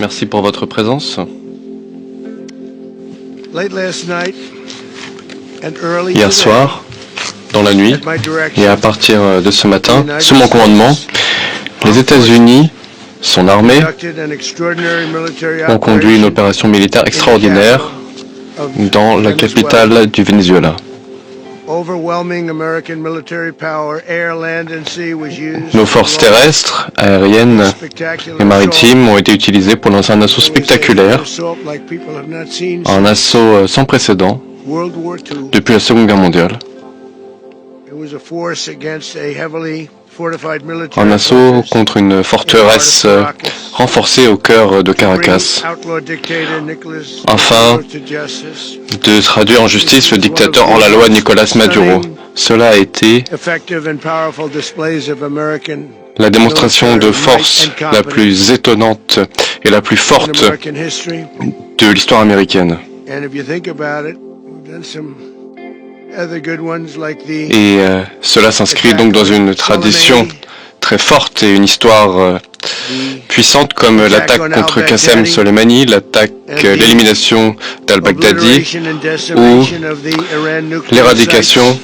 Merci pour votre présence. Hier soir, dans la nuit, et à partir de ce matin, sous mon commandement, les États-Unis, son armée, ont conduit une opération militaire extraordinaire dans la capitale du Venezuela. Nos forces terrestres, aériennes et maritimes ont été utilisées pour lancer un assaut spectaculaire, un assaut sans précédent depuis la Seconde Guerre mondiale. Un assaut contre une forteresse renforcée au cœur de Caracas, afin de traduire en justice le dictateur hors la loi Nicolás Maduro. Cela a été la démonstration de force la plus étonnante et la plus forte de l'histoire américaine. Et cela s'inscrit donc dans une tradition très forte et une histoire puissante comme l'attaque contre Qassem Soleimani, l'élimination d'al-Baghdadi ou l'éradication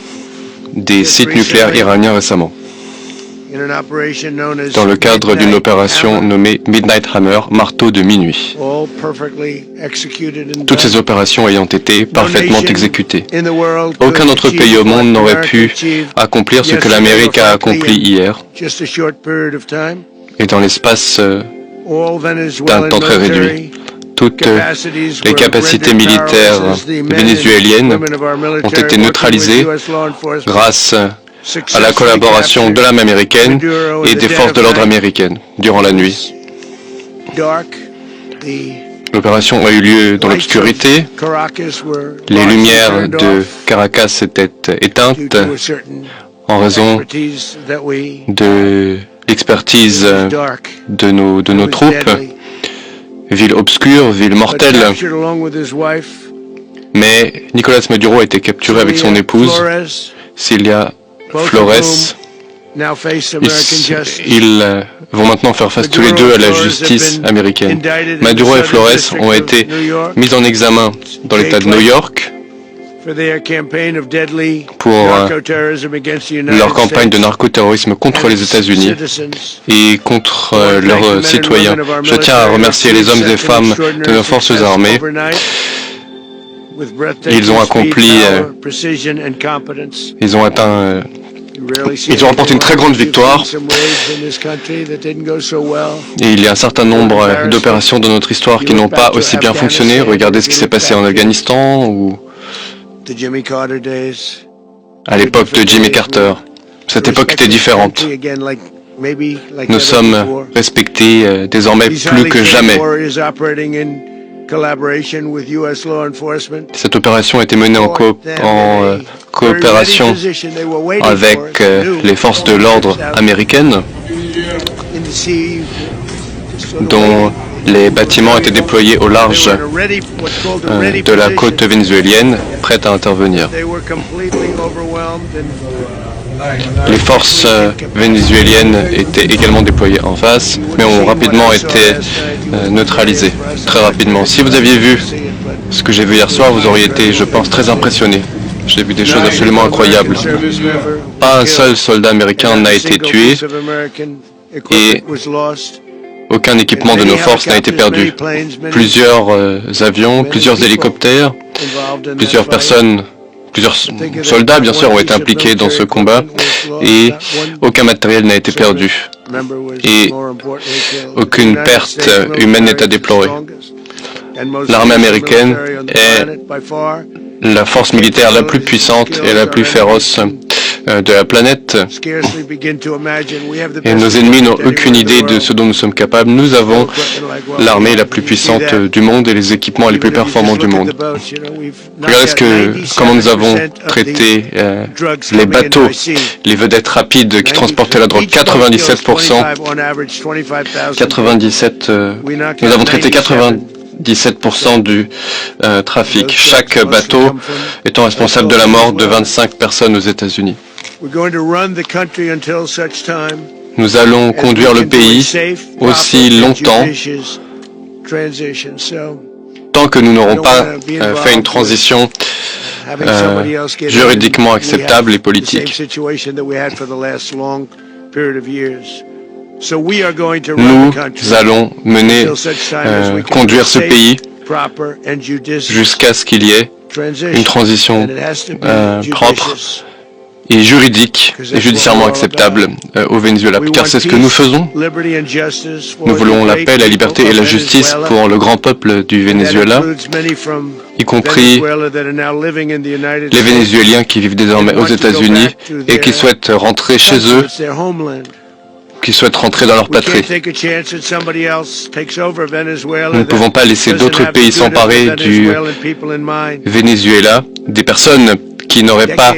des sites nucléaires iraniens récemment, dans le cadre d'une opération nommée Midnight Hammer, marteau de minuit. Toutes ces opérations ayant été parfaitement exécutées. Aucun autre pays au monde n'aurait pu accomplir ce que l'Amérique a accompli hier, et dans l'espace d'un temps très réduit. Toutes les capacités militaires vénézuéliennes ont été neutralisées grâce à la collaboration de l'armée américaine et des forces de l'ordre américaines durant la nuit. L'opération a eu lieu dans l'obscurité. Les lumières de Caracas étaient éteintes en raison de l'expertise de nos troupes. Ville obscure, ville mortelle. Mais Nicolás Maduro a été capturé avec son épouse, Cilia Flores. Ils vont maintenant faire face tous les deux à la justice américaine. Maduro et Flores ont été mis en examen dans l'État de New York pour leur campagne de narcoterrorisme contre les États-Unis et contre leurs citoyens. Je tiens à remercier les hommes et femmes de nos forces armées. Ils ont accompli, ils ont remporté une très grande victoire. Et il y a un certain nombre d'opérations dans notre histoire qui n'ont pas aussi bien fonctionné. Regardez ce qui s'est passé en Afghanistan ou à l'époque de Jimmy Carter. Cette époque était différente. Nous sommes respectés désormais plus que jamais. Cette opération a été menée en coopération avec les forces de l'ordre américaines, dont les bâtiments étaient déployés au large de la côte vénézuélienne, prêtes à intervenir. Les forces vénézuéliennes étaient également déployées en face, mais ont rapidement été neutralisées, très rapidement. Si vous aviez vu ce que j'ai vu hier soir, vous auriez été, je pense, très impressionné. J'ai vu des choses absolument incroyables. Pas un seul soldat américain n'a été tué et aucun équipement de nos forces n'a été perdu. Plusieurs avions, plusieurs hélicoptères, plusieurs personnes, plusieurs soldats, bien sûr, ont été impliqués dans ce combat et aucun matériel n'a été perdu et aucune perte humaine n'est à déplorer. L'armée américaine est la force militaire la plus puissante et la plus féroce de la planète. Et nos ennemis n'ont aucune idée de ce dont nous sommes capables. Nous avons l'armée la plus puissante du monde et les équipements les plus performants du monde. Regardez comment nous avons traité les bateaux, les vedettes rapides qui transportaient la drogue. 97%, nous avons traité 97% du trafic. Chaque bateau étant responsable de la mort de 25 personnes aux États-Unis. Nous allons conduire le pays aussi longtemps Tant que nous n'aurons pas fait une transition juridiquement acceptable et politique. Nous allons conduire ce pays jusqu'à ce qu'il y ait une transition propre et juridique et judiciairement acceptable au Venezuela, car c'est ce que nous faisons. Nous voulons la paix, la liberté et la justice pour le grand peuple du Venezuela, y compris les Vénézuéliens qui vivent désormais aux États-Unis et qui souhaitent rentrer chez eux, qui souhaitent rentrer dans leur patrie. Nous ne pouvons pas laisser d'autres pays s'emparer du Venezuela, des personnes qui n'auraient pas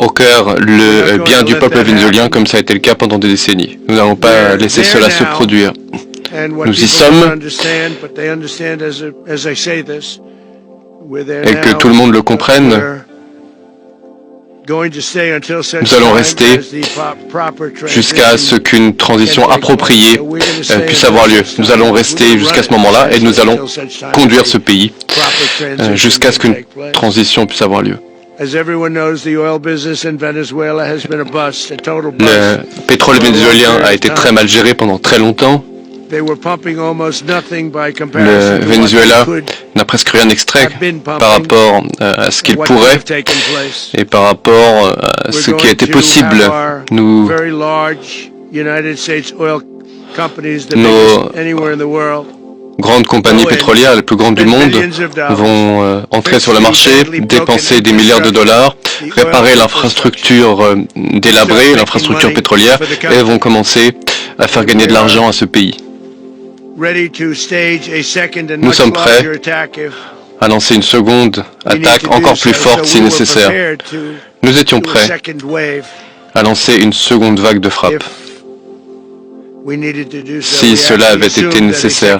au cœur le bien du peuple vénézuélien comme ça a été le cas pendant des décennies. Nous n'allons pas laisser cela se produire. Nous y sommes et que tout le monde le comprenne. Nous allons rester jusqu'à ce qu'une transition appropriée puisse avoir lieu. Nous allons rester jusqu'à ce moment-là et nous allons conduire ce pays jusqu'à ce qu'une transition puisse avoir lieu. Le pétrole vénézuélien a été très mal géré pendant très longtemps. Le Venezuela n'a presque rien extrait par rapport à ce qu'il pourrait et par rapport à ce qui a été possible. Nos grandes compagnies pétrolières, les plus grandes du monde, vont entrer sur le marché, dépenser des milliards de dollars, réparer l'infrastructure délabrée, l'infrastructure pétrolière, et vont commencer à faire gagner de l'argent à ce pays. Nous sommes prêts à lancer une seconde attaque encore plus forte si nécessaire. Nous étions prêts à lancer une seconde vague de frappe si cela avait été nécessaire.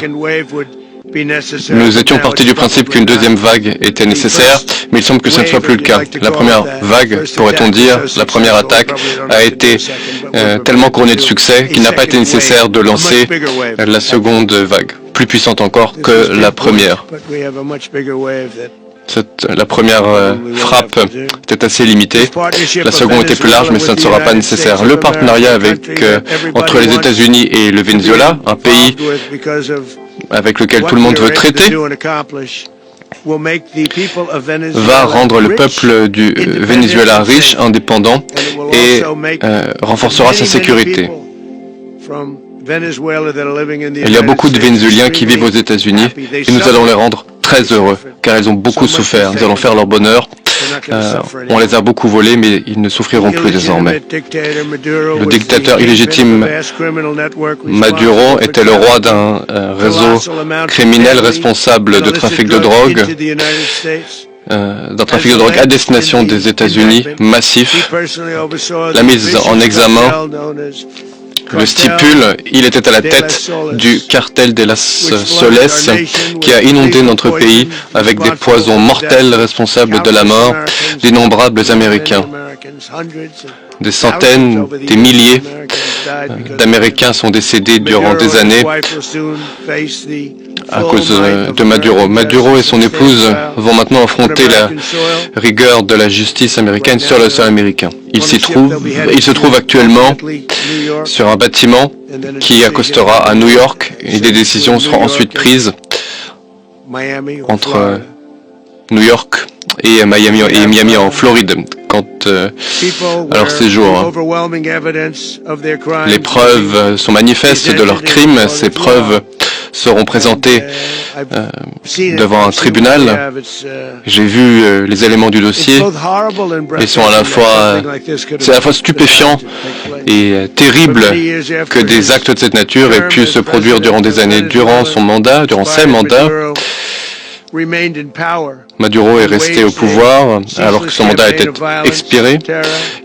Nous étions partis du principe qu'une deuxième vague était nécessaire, mais il semble que ce ne soit plus le cas. La première vague, pourrait-on dire, la première attaque a été tellement couronnée de succès qu'il n'a pas été nécessaire de lancer la seconde vague, plus puissante encore que la première. La première frappe était assez limitée, la seconde était plus large, mais ça ne sera pas nécessaire. Le partenariat entre les États-Unis et le Venezuela, un pays avec lequel tout le monde veut traiter, va rendre le peuple du Venezuela riche, indépendant et renforcera sa sécurité. Il y a beaucoup de Vénézuéliens qui vivent aux États-Unis et nous allons les rendre très heureux, car ils ont beaucoup souffert. Nous allons faire leur bonheur. On les a beaucoup volés, mais ils ne souffriront plus désormais. Le dictateur illégitime Maduro était le roi d'un réseau criminel responsable de trafic de drogue, à destination des États-Unis, massif. La mise en examen le stipule, il était à la tête du cartel de las Soles qui a inondé notre pays avec des poisons mortels responsables de la mort d'innombrables Américains. Des centaines, des milliers d'Américains sont décédés durant des années à cause de Maduro. Maduro et son épouse vont maintenant affronter la rigueur de la justice américaine sur le sol américain. Il se trouve actuellement sur un bâtiment qui accostera à New York et des décisions seront ensuite prises entre New York et Miami en Floride quant à leur séjour. Les preuves sont manifestes de leurs crimes. Ces preuves seront présentées devant un tribunal. J'ai vu les éléments du dossier. Ils sont c'est à la fois stupéfiant et terrible que des actes de cette nature aient pu se produire durant des années. Durant ses mandats, Maduro est resté au pouvoir alors que son mandat était expiré.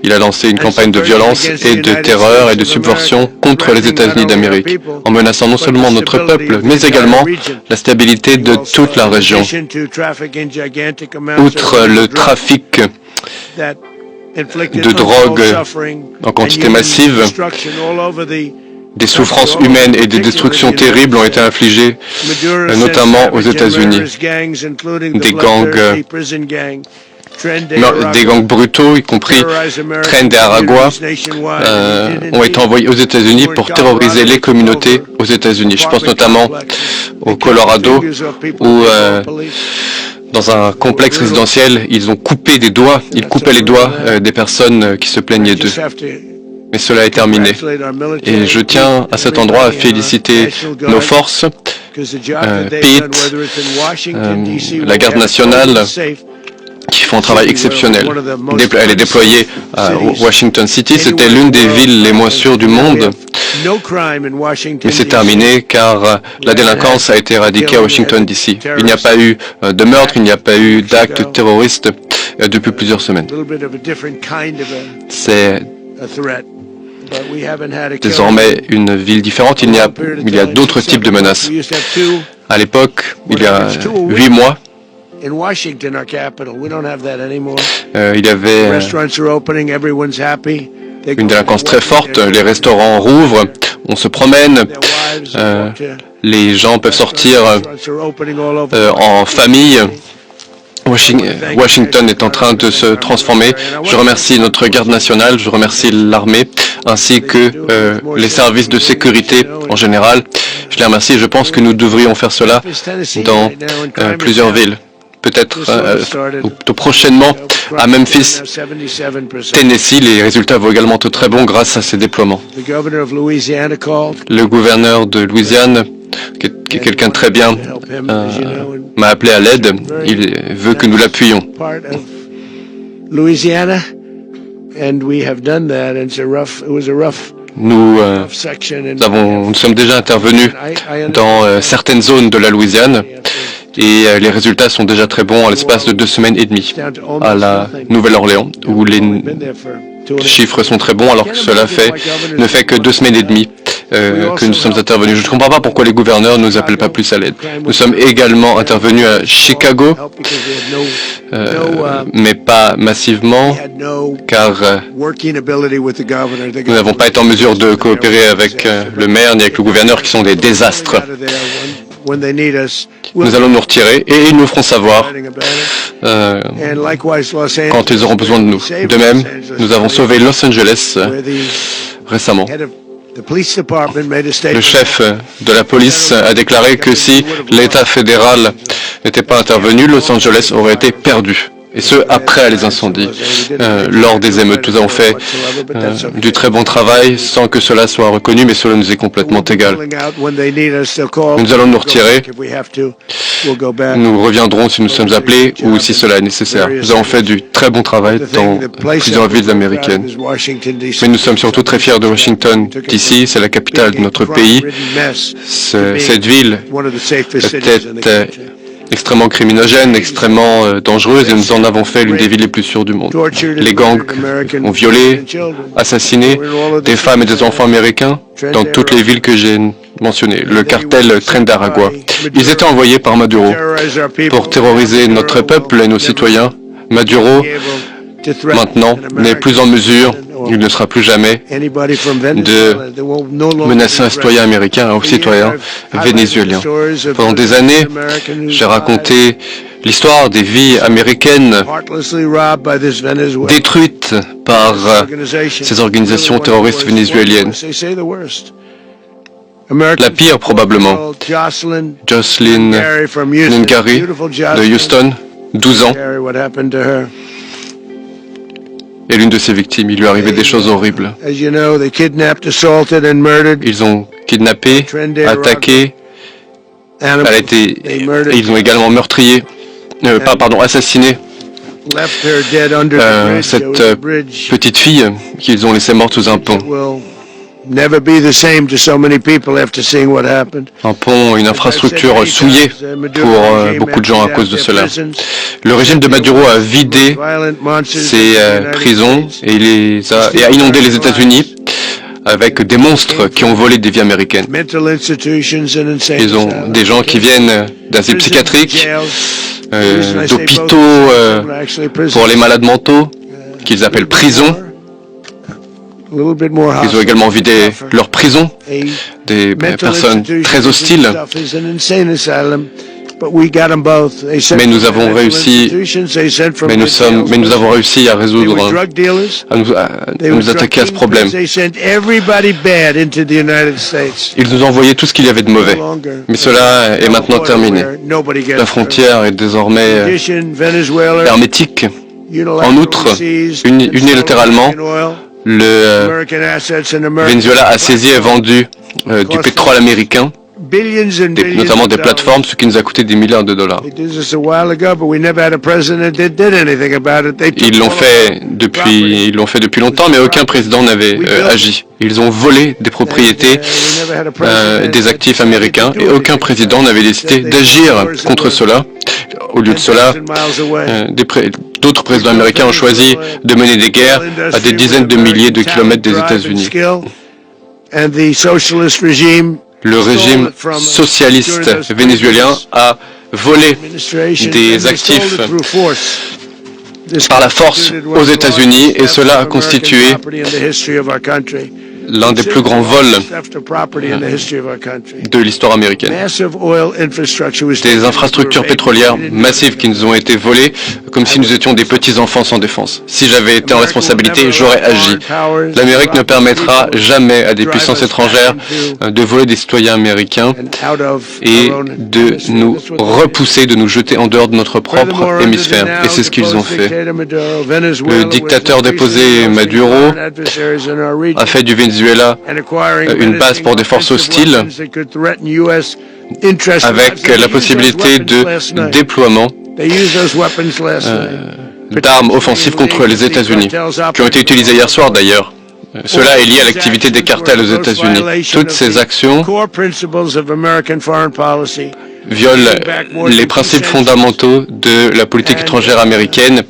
Il a lancé une campagne de violence et de terreur et de subversion contre les États-Unis d'Amérique, en menaçant non seulement notre peuple, mais également la stabilité de toute la région. Outre le trafic de drogue en quantité massive, des souffrances humaines et des destructions terribles ont été infligées, notamment aux États-Unis. Des gangs brutaux, y compris Tren de Aragua, ont été envoyés aux États-Unis pour terroriser les communautés aux États-Unis. Je pense notamment au Colorado, où dans un complexe résidentiel, ils ont coupé des doigts, ils coupaient les doigts des personnes qui se plaignaient d'eux. Mais cela est terminé. Et je tiens à cet endroit à féliciter nos forces, Pete, la garde nationale, qui font un travail exceptionnel. Elle est déployée à Washington City. C'était l'une des villes les moins sûres du monde. Mais c'est terminé car la délinquance a été éradiquée à Washington DC. Il n'y a pas eu de meurtre, il n'y a pas eu d'actes terroristes depuis plusieurs semaines. C'est désormais une ville différente. Il y a d'autres types de menaces. À l'époque, il y a 8 mois, il y avait une délinquance très forte. Les restaurants rouvrent, on se promène, les gens peuvent sortir en famille. Washington est en train de se transformer. Je remercie notre garde nationale, je remercie l'armée, ainsi que les services de sécurité en général. Je les remercie et je pense que nous devrions faire cela dans plusieurs villes. Peut-être prochainement à Memphis, Tennessee, les résultats vont également être très bons grâce à ces déploiements. Le gouverneur de Louisiane, qui est quelqu'un de très bien, m'a appelé à l'aide. Il veut que nous l'appuyions. Nous sommes déjà intervenus dans certaines zones de la Louisiane et les résultats sont déjà très bons en l'espace de 2 semaines et demie à la Nouvelle-Orléans, où les chiffres sont très bons alors que cela ne fait que 2 semaines et demie que nous sommes intervenus. Je ne comprends pas pourquoi les gouverneurs ne nous appellent pas plus à l'aide. Nous sommes également intervenus à Chicago, mais pas massivement, car nous n'avons pas été en mesure de coopérer avec le maire ni avec le gouverneur, qui sont des désastres. Nous allons nous retirer et ils nous feront savoir quand ils auront besoin de nous. De même, nous avons sauvé Los Angeles récemment. Le chef de la police a déclaré que si l'État fédéral n'était pas intervenu, Los Angeles aurait été perdu. Et ce, après les incendies, lors des émeutes. Nous avons fait du très bon travail sans que cela soit reconnu, mais cela nous est complètement égal. Nous allons nous retirer. Nous reviendrons si nous sommes appelés ou si cela est nécessaire. Nous avons fait du très bon travail dans plusieurs villes américaines. Mais nous sommes surtout très fiers de Washington, DC. C'est la capitale de notre pays. Cette ville était extrêmement criminogène, extrêmement dangereuse, et nous en avons fait l'une des villes les plus sûres du monde. Les gangs ont violé, assassiné des femmes et des enfants américains dans toutes les villes que j'ai mentionnées. Le cartel Tren de Aragua. Ils étaient envoyés par Maduro pour terroriser notre peuple et nos citoyens. Maduro, maintenant, n'est plus en mesure, il ne sera plus jamais, de menacer un citoyen américain ou citoyen vénézuélien. Pendant des années, j'ai raconté l'histoire des vies américaines détruites par ces organisations terroristes vénézuéliennes. La pire, probablement. Jocelyn Ngari de Houston, 12 ans. Et l'une de ses victimes, il lui arrivait des choses horribles. Ils ont kidnappé, attaqué, ils ont également meurtrié, assassiné cette petite fille qu'ils ont laissée morte sous un pont. Un pont, une infrastructure souillée pour beaucoup de gens à cause de cela. Le régime de Maduro a vidé ses prisons et a inondé les États-Unis avec des monstres qui ont volé des vies américaines. Ils ont des gens qui viennent d'asiles psychiatriques, d'hôpitaux pour les malades mentaux, qu'ils appellent prison. Ils ont également vidé leurs prisons, des personnes très hostiles. Mais nous avons réussi, nous avons réussi à résoudre, à nous attaquer à ce problème. Ils nous ont envoyé tout ce qu'il y avait de mauvais. Mais cela est maintenant terminé. La frontière est désormais hermétique. En outre, unilatéralement, le Venezuela a saisi et vendu du pétrole américain, notamment des plateformes, ce qui nous a coûté des milliards de dollars. Ils l'ont fait depuis longtemps, mais aucun président n'avait agi. Ils ont volé des propriétés, des actifs américains, et aucun président n'avait décidé d'agir contre cela. Au lieu de cela, d'autres présidents américains ont choisi de mener des guerres à des dizaines de milliers de kilomètres des États-Unis. Le régime socialiste vénézuélien a volé des actifs par la force aux États-Unis et cela a constitué l'un des plus grands vols de l'histoire américaine. Des infrastructures pétrolières massives qui nous ont été volées comme si nous étions des petits-enfants sans défense. Si j'avais été en responsabilité, j'aurais agi. L'Amérique ne permettra jamais à des puissances étrangères de voler des citoyens américains et de nous repousser, de nous jeter en dehors de notre propre hémisphère. Et c'est ce qu'ils ont fait. Le dictateur déposé Maduro a fait du Venezuela une base pour des forces hostiles avec la possibilité de déploiement d'armes offensives contre les États-Unis, qui ont été utilisées hier soir d'ailleurs. Cela est lié à l'activité des cartels aux États-Unis. Toutes ces actions violent les principes fondamentaux de la politique étrangère américaine,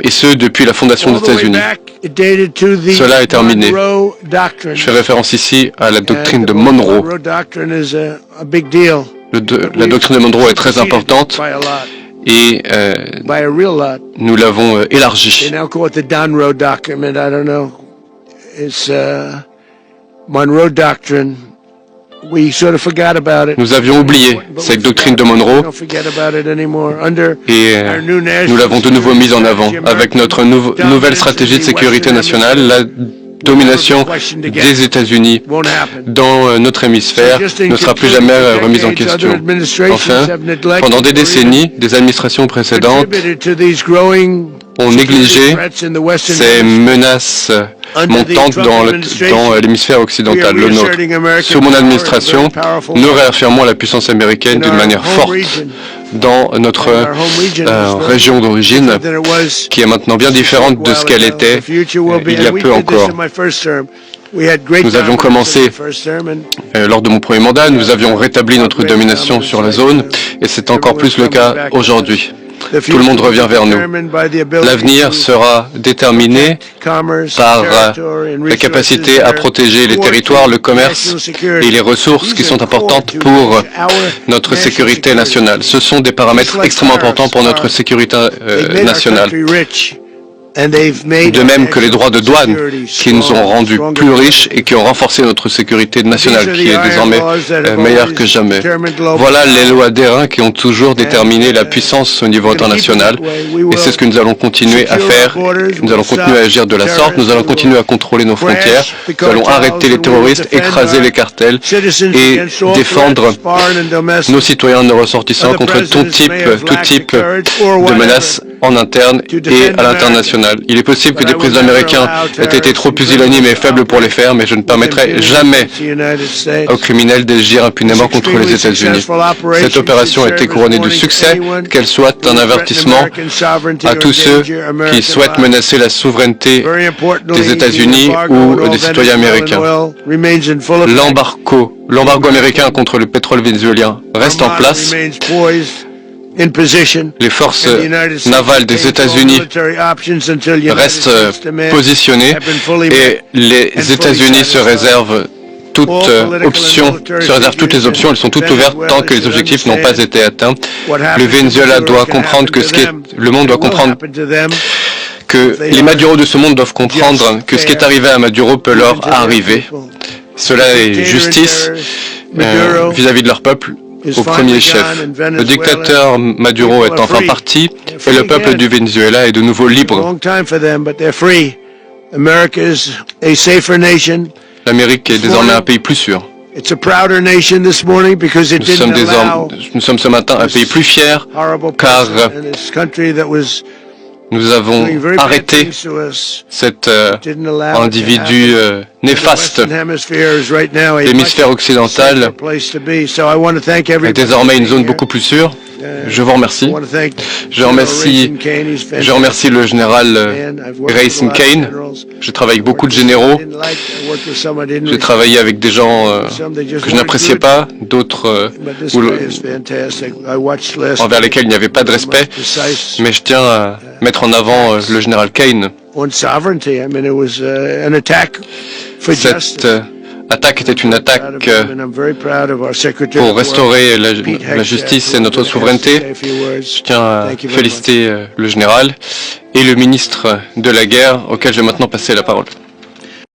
et ce depuis la fondation des États-Unis. Cela est terminé. Je fais référence ici à la doctrine de Monroe. La doctrine de Monroe est très importante et nous l'avons élargie. Nous avions oublié cette doctrine de Monroe et nous l'avons de nouveau mise en avant avec notre nouvelle stratégie de sécurité nationale. La domination des États-Unis dans notre hémisphère ne sera plus jamais remise en question. Enfin, pendant des décennies, des administrations précédentes ont négligé ces menaces montantes dans l'hémisphère occidental, le nôtre. Sous mon administration, nous réaffirmons la puissance américaine d'une manière forte dans notre région d'origine, qui est maintenant bien différente de ce qu'elle était il y a peu encore. Nous avions commencé, lors de mon premier mandat, nous avions rétabli notre domination sur la zone, et c'est encore plus le cas aujourd'hui. Tout le monde revient vers nous. L'avenir sera déterminé par la capacité à protéger les territoires, le commerce et les ressources qui sont importantes pour notre sécurité nationale. Ce sont des paramètres extrêmement importants pour notre sécurité nationale. De même que les droits de douane qui nous ont rendus plus riches et qui ont renforcé notre sécurité nationale, qui est désormais meilleure que jamais. Voilà les lois d'airain qui ont toujours déterminé la puissance au niveau international et c'est ce que nous allons continuer à faire. Nous allons continuer à agir de la sorte, nous allons continuer à contrôler nos frontières, nous allons arrêter les terroristes, écraser les cartels et défendre nos citoyens, nos ressortissants contre tout type de menaces en interne et à l'international. Il est possible que des présidents américains aient été trop pusillanimes et faibles pour les faire, mais je ne permettrai jamais aux criminels d'agir impunément contre les États-Unis. Cette opération a été couronnée de succès, qu'elle soit un avertissement à tous ceux qui souhaitent menacer la souveraineté des États-Unis ou des citoyens américains. L'embargo américain contre le pétrole vénézuélien reste en place. Les forces navales des États-Unis restent positionnées et les États-Unis se réservent toutes les options, elles sont toutes ouvertes tant que les objectifs n'ont pas été atteints. Le Venezuela doit comprendre que le monde doit comprendre que les Maduro de ce monde doivent comprendre que ce qui est arrivé à Maduro peut leur arriver. Cela est justice vis-à-vis de leur peuple au premier chef. Le dictateur Maduro est enfin parti et le peuple du Venezuela est de nouveau libre. L'Amérique est désormais un pays plus sûr. Nous sommes ce matin un pays plus fier car nous avons arrêté cet individu néfaste. L'hémisphère occidental est désormais une zone beaucoup plus sûre. Je vous remercie. Je remercie le général Grayson Kane. Je travaille avec beaucoup de généraux. J'ai travaillé avec des gens que je n'appréciais pas, d'autres envers lesquels il n'y avait pas de respect. Mais je tiens à mettre en avant le général Kane. Cette attaque était une attaque pour restaurer la justice et notre souveraineté. Je tiens à féliciter le général et le ministre de la guerre auquel je vais maintenant passer la parole.